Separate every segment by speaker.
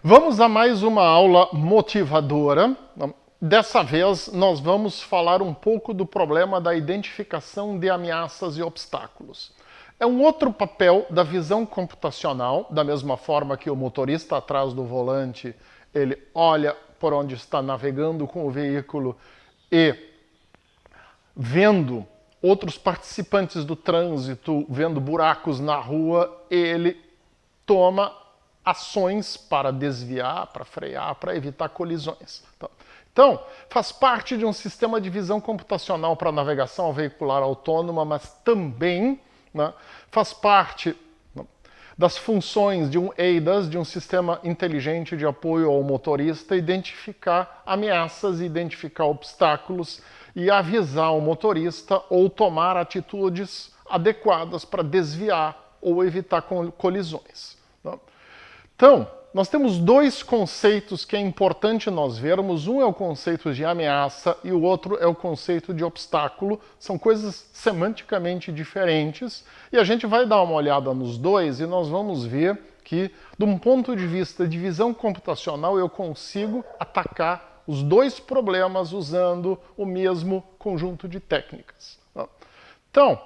Speaker 1: Vamos a mais uma aula motivadora. Dessa vez, nós vamos falar um pouco do problema da identificação de ameaças e obstáculos. É um outro papel da visão computacional, da mesma forma que o motorista atrás do volante, ele olha por onde está navegando com o veículo e vendo outros participantes do trânsito, vendo buracos na rua, ele toma ações para desviar, para frear, para evitar colisões. Então, faz parte de um sistema de visão computacional para navegação veicular autônoma, mas também faz parte das funções de um ADAS, de um sistema inteligente de apoio ao motorista, identificar ameaças, identificar obstáculos e avisar o motorista ou tomar atitudes adequadas para desviar ou evitar colisões. Então, nós temos dois conceitos que é importante nós vermos. Um é o conceito de ameaça e o outro é o conceito de obstáculo. São coisas semanticamente diferentes e a gente vai dar uma olhada nos dois e nós vamos ver que, de um ponto de vista de visão computacional, eu consigo atacar os dois problemas usando o mesmo conjunto de técnicas. Então,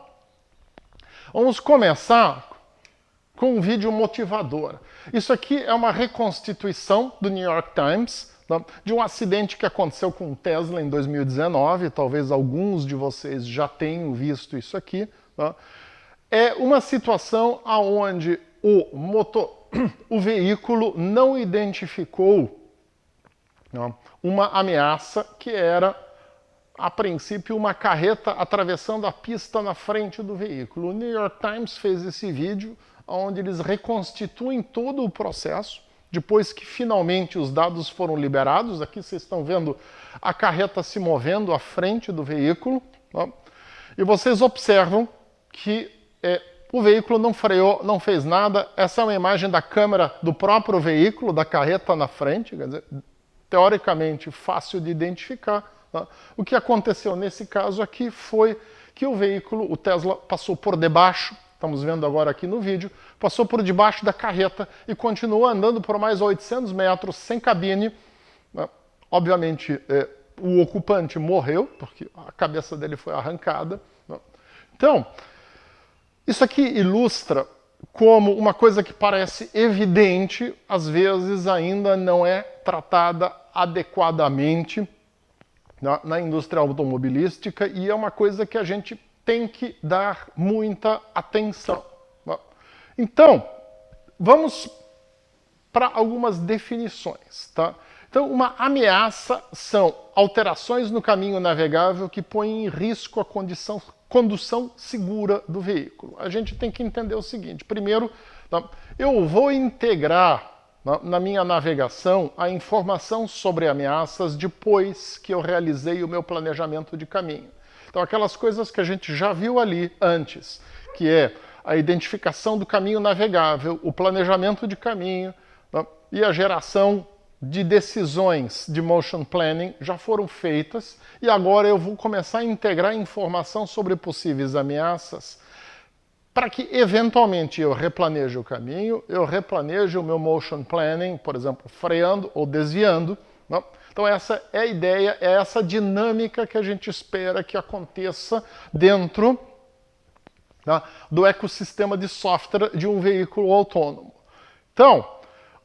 Speaker 1: vamos começar com um vídeo motivador. Isso aqui é uma reconstituição do New York Times, de um acidente que aconteceu com o Tesla em 2019, talvez alguns de vocês já tenham visto isso aqui. É uma situação onde o veículo não identificou uma ameaça que era, a princípio, uma carreta atravessando a pista na frente do veículo. O New York Times fez esse vídeo onde eles reconstituem todo o processo, depois que finalmente os dados foram liberados. Aqui vocês estão vendo a carreta se movendo à frente do veículo, e vocês observam que o veículo não freou, não fez nada. Essa é uma imagem da câmera do próprio veículo, da carreta na frente, quer dizer, teoricamente fácil de identificar. O que aconteceu nesse caso aqui foi que o veículo, o Tesla, passou por debaixo, estamos vendo agora aqui no vídeo, passou por debaixo da carreta e continuou andando por mais 800 metros sem cabine. Obviamente, o ocupante morreu, porque a cabeça dele foi arrancada. Então, isso aqui ilustra como uma coisa que parece evidente, às vezes ainda não é tratada adequadamente na indústria automobilística, e é uma coisa que a gente tem que dar muita atenção. Então, vamos para algumas definições. Então, uma ameaça são alterações no caminho navegável que põem em risco a condução segura do veículo. A gente tem que entender o seguinte: primeiro, eu vou integrar na minha navegação a informação sobre ameaças depois que eu realizei o meu planejamento de caminho. Então, aquelas coisas que a gente já viu ali antes, que é a identificação do caminho navegável, o planejamento de caminho e a geração de decisões de motion planning já foram feitas, e agora eu vou começar a integrar informação sobre possíveis ameaças para que, eventualmente, eu replaneje o caminho, eu replaneje o meu motion planning, por exemplo, freando ou desviando. Então essa é a ideia, é essa dinâmica que a gente espera que aconteça dentro do ecossistema de software de um veículo autônomo. Então,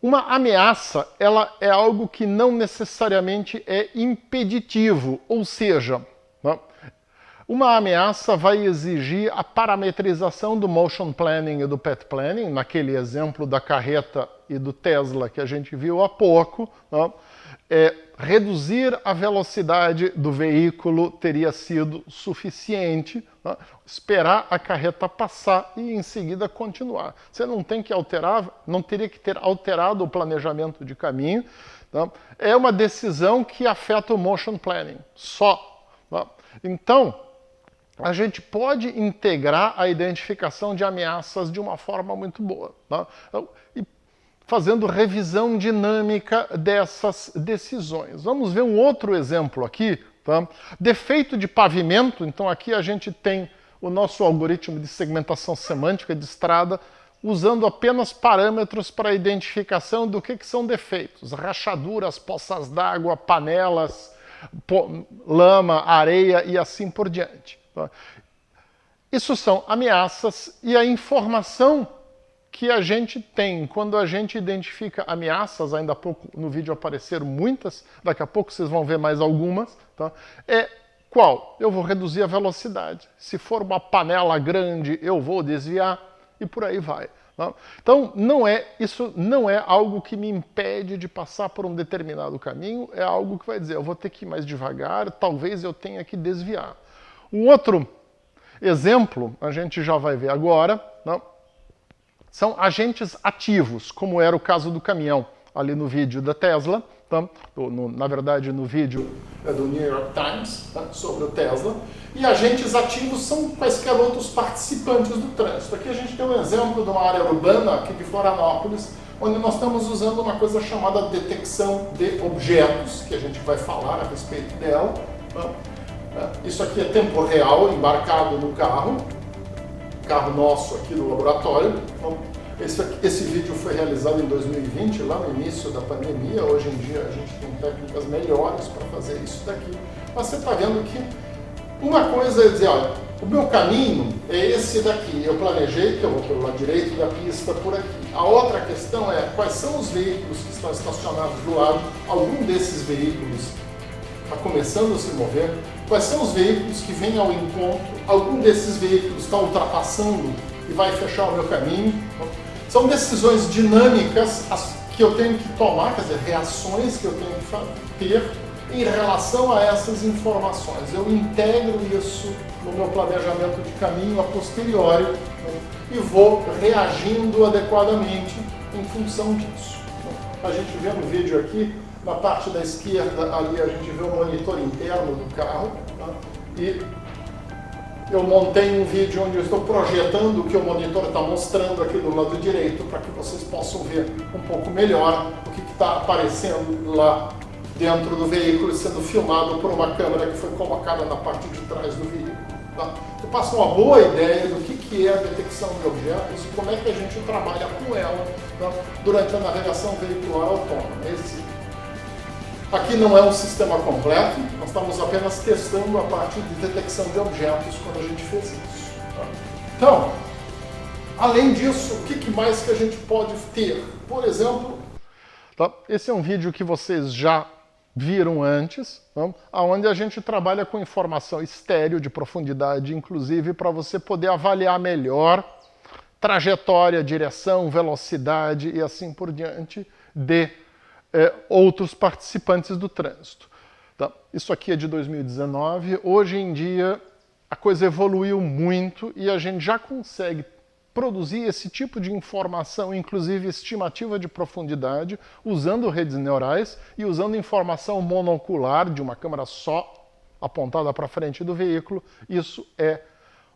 Speaker 1: uma ameaça, ela é algo que não necessariamente é impeditivo, ou seja, uma ameaça vai exigir a parametrização do motion planning e do path planning, naquele exemplo da carreta e do Tesla que a gente viu há pouco. Reduzir a velocidade do veículo teria sido suficiente, esperar a carreta passar e em seguida continuar. Você não tem que alterar, não teria que ter alterado o planejamento de caminho. É uma decisão que afeta o motion planning, só. Então, a gente pode integrar a identificação de ameaças de uma forma muito boa, e fazendo revisão dinâmica dessas decisões. Vamos ver um outro exemplo aqui. Defeito de pavimento. Então aqui a gente tem o nosso algoritmo de segmentação semântica de estrada usando apenas parâmetros para identificação do que são defeitos, rachaduras, poças d'água, panelas, lama, areia e assim por diante. Isso são ameaças e a informação que a gente tem quando a gente identifica ameaças, ainda há pouco no vídeo apareceram muitas, daqui a pouco vocês vão ver mais algumas, tá? É qual? Eu vou reduzir a velocidade. Se for uma panela grande, eu vou desviar e por aí vai. Tá? Então, isso não é algo que me impede de passar por um determinado caminho, é algo que vai dizer, eu vou ter que ir mais devagar, talvez eu tenha que desviar. Um outro exemplo, a gente já vai ver agora, né? São agentes ativos, como era o caso do caminhão, ali no vídeo da Tesla, tá? Na verdade no vídeo do New York Times, tá? Sobre o Tesla. E agentes ativos são quaisquer outros participantes do trânsito. Aqui a gente tem um exemplo de uma área urbana aqui de Florianópolis, onde nós estamos usando uma coisa chamada detecção de objetos, que a gente vai falar a respeito dela. Tá? Isso aqui é tempo real, embarcado no carro nosso aqui do laboratório. Então, esse vídeo foi realizado em 2020, lá no início da pandemia. Hoje em dia a gente tem técnicas melhores para fazer isso daqui. Mas você está vendo que uma coisa é dizer, olha, o meu caminho é esse daqui. Eu planejei que eu vou pelo lado direito da pista por aqui. A outra questão é quais são os veículos que estão estacionados do lado. Algum desses veículos está começando a se mover. Quais são os veículos que vêm ao encontro? Algum desses veículos está ultrapassando e vai fechar o meu caminho? São decisões dinâmicas que eu tenho que tomar, quer dizer, reações que eu tenho que ter em relação a essas informações. Eu integro isso no meu planejamento de caminho a posteriori, né, e vou reagindo adequadamente em função disso. A gente vê no vídeo aqui, na parte da esquerda, ali a gente vê o monitor interno do carro, tá? E eu montei um vídeo onde eu estou projetando o que o monitor está mostrando aqui do lado direito, para que vocês possam ver um pouco melhor o que está aparecendo lá dentro do veículo, sendo filmado por uma câmera que foi colocada na parte de trás do veículo. Tá? Então passa uma boa ideia do que é a detecção de objetos e como é que a gente trabalha com ela, tá? Durante a navegação veicular autônoma. Aqui não é um sistema completo, nós estamos apenas testando a parte de detecção de objetos quando a gente fez isso. Tá? Então, além disso, o que mais que a gente pode ter? Por exemplo, tá? Esse é um vídeo que vocês já viram antes, tá? Onde a gente trabalha com informação estéreo de profundidade, inclusive para você poder avaliar melhor trajetória, direção, velocidade e assim por diante de outros participantes do trânsito. Tá? Isso aqui é de 2019. Hoje em dia a coisa evoluiu muito e a gente já consegue produzir esse tipo de informação, inclusive estimativa de profundidade, usando redes neurais e usando informação monocular de uma câmera só apontada para frente do veículo. Isso é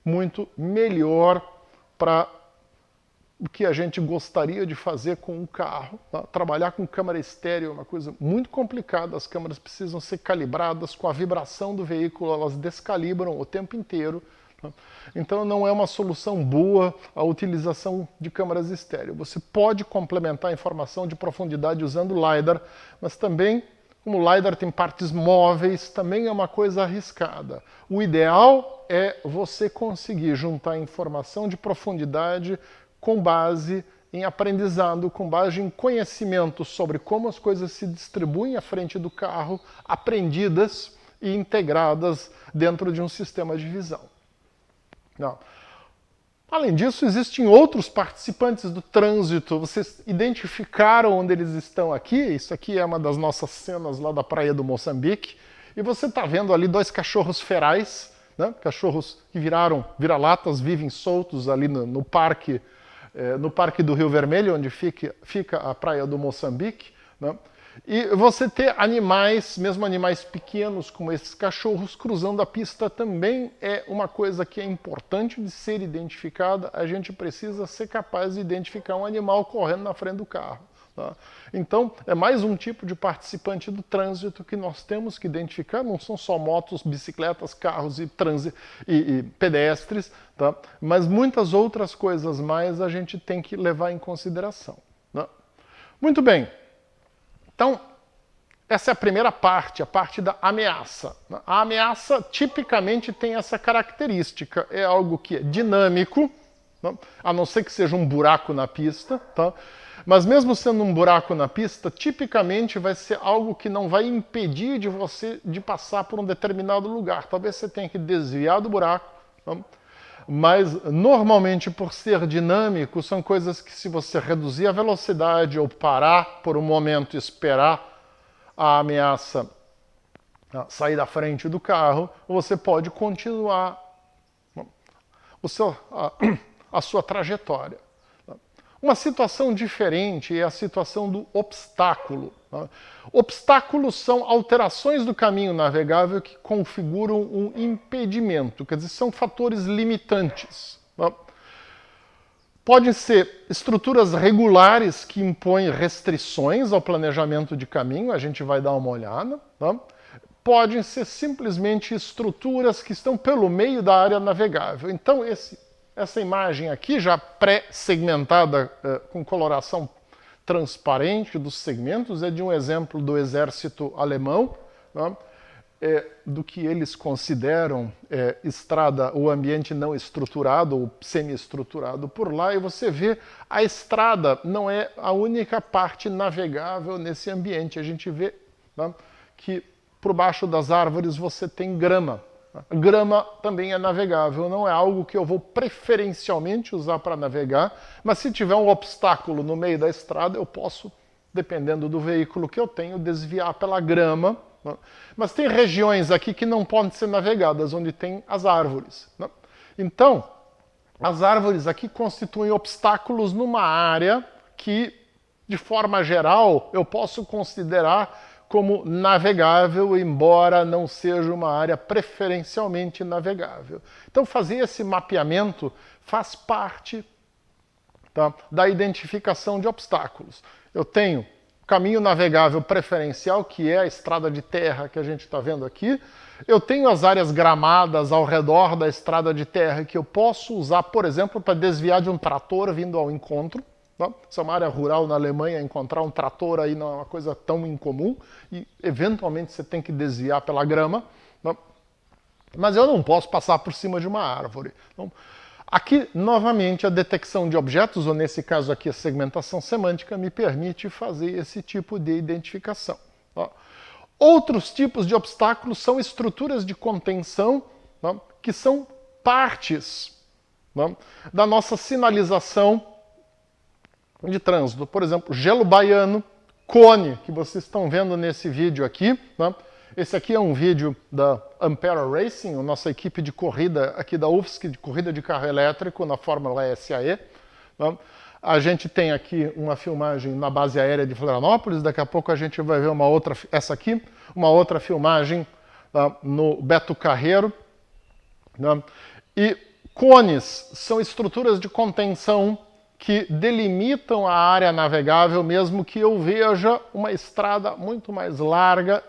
Speaker 1: muito melhor para o que a gente gostaria de fazer com um carro. Tá? Trabalhar com câmera estéreo é uma coisa muito complicada, as câmeras precisam ser calibradas com a vibração do veículo, elas descalibram o tempo inteiro. Tá? Então não é uma solução boa a utilização de câmeras estéreo. Você pode complementar a informação de profundidade usando LiDAR, mas também, como o LiDAR tem partes móveis, também é uma coisa arriscada. O ideal é você conseguir juntar informação de profundidade com base em aprendizado, com base em conhecimento sobre como as coisas se distribuem à frente do carro, aprendidas e integradas dentro de um sistema de visão. Não. Além disso, existem outros participantes do trânsito. Vocês identificaram onde eles estão aqui? Isso aqui é uma das nossas cenas lá da praia do Moçambique. E você está vendo ali dois cachorros ferais, né? Cachorros que viraram vira-latas, vivem soltos ali no parque do Rio Vermelho, onde fica a praia do Moçambique, né? E você ter animais, mesmo animais pequenos como esses cachorros, cruzando a pista também é uma coisa que é importante de ser identificada. A gente precisa ser capaz de identificar um animal correndo na frente do carro. Tá? Então, é mais um tipo de participante do trânsito que nós temos que identificar. Não são só motos, bicicletas, carros e pedestres, tá? Mas muitas outras coisas mais a gente tem que levar em consideração. Tá? Muito bem. Então, essa é a primeira parte, a parte da ameaça. A ameaça tipicamente tem essa característica. É algo que é dinâmico, a não ser que seja um buraco na pista, tá? Mas mesmo sendo um buraco na pista, tipicamente vai ser algo que não vai impedir de você de passar por um determinado lugar. Talvez você tenha que desviar do buraco, tá? Mas normalmente, por ser dinâmico, são coisas que, se você reduzir a velocidade ou parar por um momento e esperar a ameaça sair da frente do carro, você pode continuar a sua trajetória. Uma situação diferente é a situação do obstáculo. Obstáculos são alterações do caminho navegável que configuram um impedimento, quer dizer, são fatores limitantes. Podem ser estruturas regulares que impõem restrições ao planejamento de caminho, a gente vai dar uma olhada. Podem ser simplesmente estruturas que estão pelo meio da área navegável. Então, essa imagem aqui, já pré-segmentada com coloração transparente dos segmentos, é de um exemplo do exército alemão, do que eles consideram estrada ou ambiente não estruturado ou semi-estruturado por lá, e você vê a estrada não é a única parte navegável nesse ambiente. A gente vê que por baixo das árvores você tem grama. Grama também é navegável, não é algo que eu vou preferencialmente usar para navegar, mas se tiver um obstáculo no meio da estrada, eu posso, dependendo do veículo que eu tenho, desviar pela grama. Mas tem regiões aqui que não podem ser navegadas, onde tem as árvores. Então, as árvores aqui constituem obstáculos numa área que, de forma geral, eu posso considerar como navegável, embora não seja uma área preferencialmente navegável. Então, fazer esse mapeamento faz parte, tá, da identificação de obstáculos. Eu tenho caminho navegável preferencial, que é a estrada de terra que a gente está vendo aqui. Eu tenho as áreas gramadas ao redor da estrada de terra que eu posso usar, por exemplo, para desviar de um trator vindo ao encontro. Se é uma área rural na Alemanha, encontrar um trator aí não é uma coisa tão incomum e, eventualmente, você tem que desviar pela grama. Mas eu não posso passar por cima de uma árvore. Então, aqui, novamente, a detecção de objetos, ou nesse caso aqui a segmentação semântica, me permite fazer esse tipo de identificação. Outros tipos de obstáculos são estruturas de contenção, que são partes da nossa sinalização de trânsito. Por exemplo, gelo baiano, cone, que vocês estão vendo nesse vídeo aqui. Esse aqui é um vídeo da Ampera Racing, a nossa equipe de corrida aqui da UFSC, de corrida de carro elétrico na Fórmula SAE. A gente tem aqui uma filmagem na base aérea de Florianópolis, daqui a pouco a gente vai ver uma outra, essa aqui, uma outra filmagem no Beto Carreiro. E cones são estruturas de contenção que delimitam a área navegável, mesmo que eu veja uma estrada muito mais larga,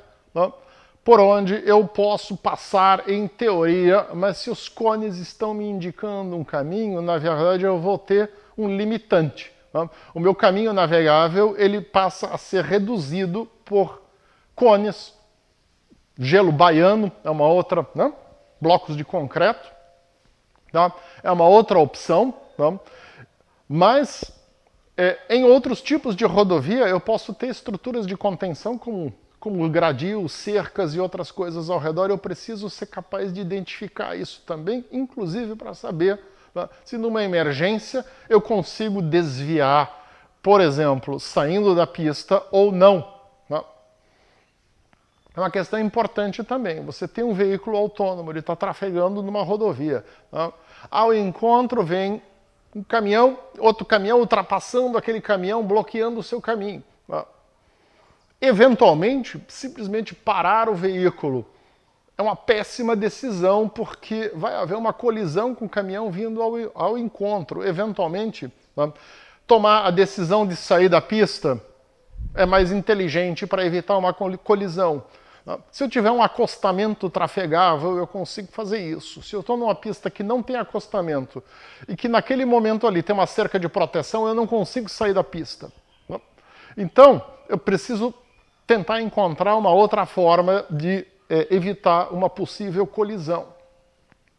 Speaker 1: por onde eu posso passar em teoria, mas se os cones estão me indicando um caminho, na verdade eu vou ter um limitante. O meu caminho navegável ele passa a ser reduzido por cones. Gelo baiano é uma outra, blocos de concreto, é uma outra opção. Mas, em outros tipos de rodovia, eu posso ter estruturas de contenção como gradil, cercas e outras coisas ao redor. Eu preciso ser capaz de identificar isso também, inclusive para saber se numa emergência eu consigo desviar, por exemplo, saindo da pista ou não. É uma questão importante também. Você tem um veículo autônomo, ele está trafegando numa rodovia. Ao encontro vem um caminhão, outro caminhão ultrapassando aquele caminhão, bloqueando o seu caminho. Eventualmente, simplesmente parar o veículo é uma péssima decisão, porque vai haver uma colisão com o caminhão vindo ao encontro. Eventualmente, tomar a decisão de sair da pista é mais inteligente para evitar uma colisão. Se eu tiver um acostamento trafegável, eu consigo fazer isso. Se eu estou numa pista que não tem acostamento e que naquele momento ali tem uma cerca de proteção, eu não consigo sair da pista. Então, eu preciso tentar encontrar uma outra forma de evitar uma possível colisão.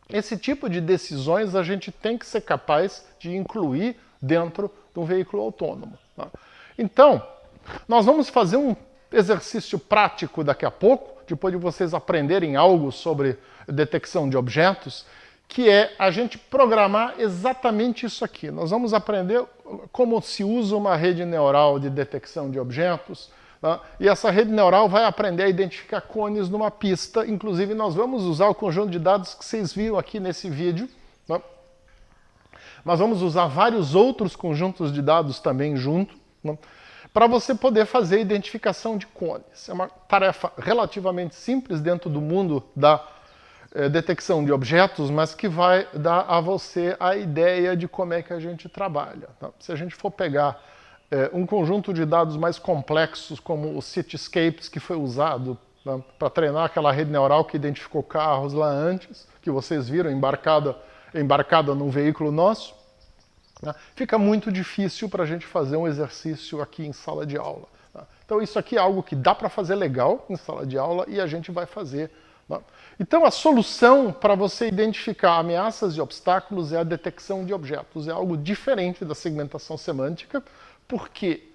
Speaker 1: Esse tipo de decisões a gente tem que ser capaz de incluir dentro de um veículo autônomo. Então, nós vamos fazer um exercício prático daqui a pouco, depois de vocês aprenderem algo sobre detecção de objetos, que é a gente programar exatamente isso aqui. Nós vamos aprender como se usa uma rede neural de detecção de objetos, tá? E essa rede neural vai aprender a identificar cones numa pista. Inclusive, nós vamos usar o conjunto de dados que vocês viram aqui nesse vídeo, tá? Nós vamos usar vários outros conjuntos de dados também junto, tá? Para você poder fazer a identificação de cones. É uma tarefa relativamente simples dentro do mundo da detecção de objetos, mas que vai dar a você a ideia de como é que a gente trabalha. Tá? Se a gente for pegar um conjunto de dados mais complexos, como o Cityscapes, que foi usado, tá, para treinar aquela rede neural que identificou carros lá antes, que vocês viram embarcada num veículo nosso, fica muito difícil para a gente fazer um exercício aqui em sala de aula. Tá? Então isso aqui é algo que dá para fazer legal em sala de aula e a gente vai fazer. Tá? Então a solução para você identificar ameaças e obstáculos é a detecção de objetos. É algo diferente da segmentação semântica, porque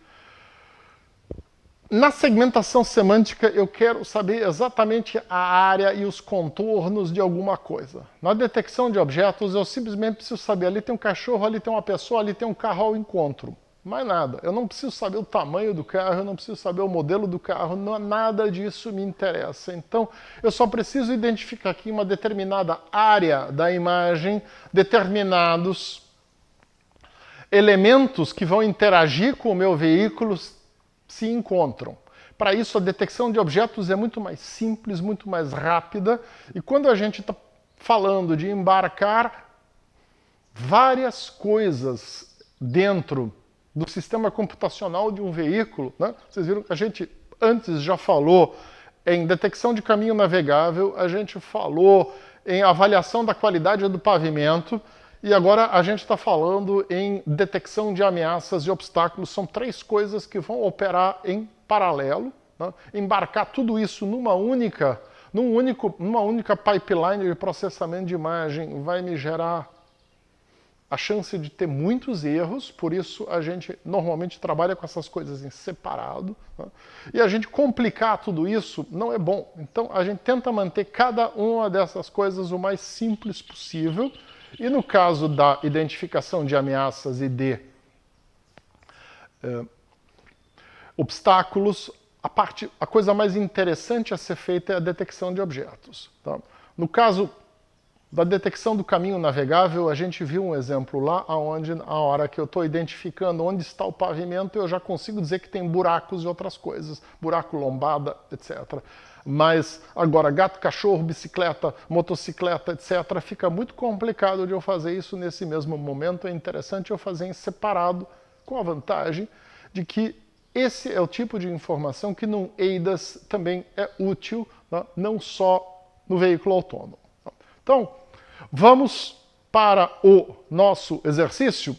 Speaker 1: na segmentação semântica eu quero saber exatamente a área e os contornos de alguma coisa. Na detecção de objetos eu simplesmente preciso saber, ali tem um cachorro, ali tem uma pessoa, ali tem um carro ao encontro. Mais nada. Eu não preciso saber o tamanho do carro, eu não preciso saber o modelo do carro, não, nada disso me interessa. Então eu só preciso identificar aqui uma determinada área da imagem, determinados elementos que vão interagir com o meu veículo se encontram. Para isso, a detecção de objetos é muito mais simples, muito mais rápida, e quando a gente está falando de embarcar várias coisas dentro do sistema computacional de um veículo, né? Vocês viram que a gente antes já falou em detecção de caminho navegável, a gente falou em avaliação da qualidade do pavimento, e agora a gente está falando em detecção de ameaças e obstáculos. São três coisas que vão operar em paralelo. Né? Embarcar tudo isso numa única pipeline de processamento de imagem vai me gerar a chance de ter muitos erros, por isso a gente normalmente trabalha com essas coisas em separado. Né? E a gente complicar tudo isso não é bom. Então a gente tenta manter cada uma dessas coisas o mais simples possível. E no caso da identificação de ameaças e de obstáculos, a coisa mais interessante a ser feita é a detecção de objetos. Tá? No caso da detecção do caminho navegável, a gente viu um exemplo lá, onde a hora que eu estou identificando onde está o pavimento, eu já consigo dizer que tem buracos e outras coisas, buraco, lombada, etc. Mas agora, gato, cachorro, bicicleta, motocicleta, etc., fica muito complicado de eu fazer isso nesse mesmo momento. É interessante eu fazer em separado, com a vantagem de que esse é o tipo de informação que no EIDAS também é útil, né? Não só no veículo autônomo. Então, vamos para o nosso exercício.